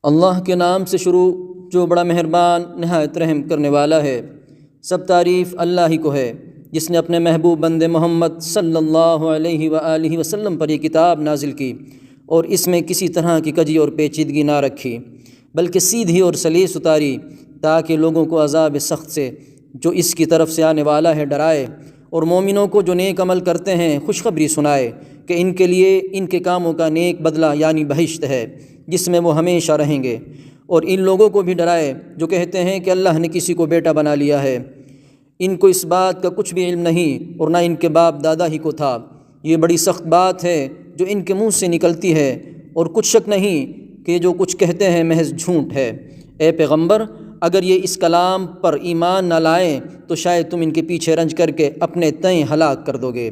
اللہ کے نام سے شروع جو بڑا مہربان نہایت رحم کرنے والا ہے۔ سب تعریف اللہ ہی کو ہے جس نے اپنے محبوب بند محمد صلی اللہ علیہ وآلہ وسلم پر یہ کتاب نازل کی اور اس میں کسی طرح کی کجی اور پیچیدگی نہ رکھی بلکہ سیدھی اور سلیس اتاری تاکہ لوگوں کو عذاب سخت سے جو اس کی طرف سے آنے والا ہے ڈرائے، اور مومنوں کو جو نیک عمل کرتے ہیں خوشخبری سنائے کہ ان کے لیے ان کے کاموں کا نیک بدلہ یعنی بہشت ہے جس میں وہ ہمیشہ رہیں گے، اور ان لوگوں کو بھی ڈرائے جو کہتے ہیں کہ اللہ نے کسی کو بیٹا بنا لیا ہے۔ ان کو اس بات کا کچھ بھی علم نہیں اور نہ ان کے باپ دادا ہی کو تھا۔ یہ بڑی سخت بات ہے جو ان کے منہ سے نکلتی ہے، اور کچھ شک نہیں کہ جو کچھ کہتے ہیں محض جھوٹ ہے۔ اے پیغمبر، اگر یہ اس کلام پر ایمان نہ لائیں تو شاید تم ان کے پیچھے رنج کر کے اپنے تئیں ہلاک کر دو گے۔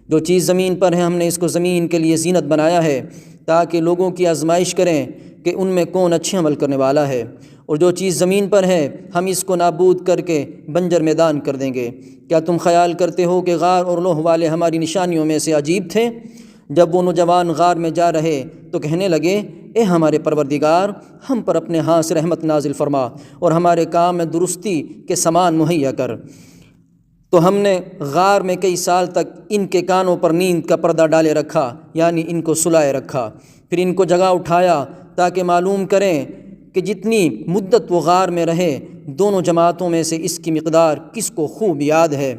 جو چیز زمین پر ہے ہم نے اس کو زمین کے لیے زینت بنایا ہے تاکہ لوگوں کی آزمائش کریں کہ ان میں کون اچھے عمل کرنے والا ہے، اور جو چیز زمین پر ہے ہم اس کو نابود کر کے بنجر میدان کر دیں گے۔ کیا تم خیال کرتے ہو کہ غار اور لوح والے ہماری نشانیوں میں سے عجیب تھے؟ جب وہ نوجوان غار میں جا رہے تو کہنے لگے، اے ہمارے پروردگار، ہم پر اپنے ہاتھ سے رحمت نازل فرما اور ہمارے کام میں درستی کے سامان مہیا کر۔ تو ہم نے غار میں کئی سال تک ان کے کانوں پر نیند کا پردہ ڈالے رکھا، یعنی ان کو سلائے رکھا، پھر ان کو جگا اٹھایا تاکہ معلوم کریں کہ جتنی مدت وہ غار میں رہے دونوں جماعتوں میں سے اس کی مقدار کس کو خوب یاد ہے۔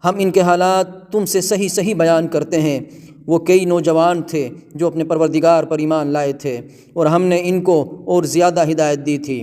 ہم ان کے حالات تم سے صحیح بیان کرتے ہیں۔ وہ کئی نوجوان تھے جو اپنے پروردگار پر ایمان لائے تھے اور ہم نے ان کو اور زیادہ ہدایت دی تھی۔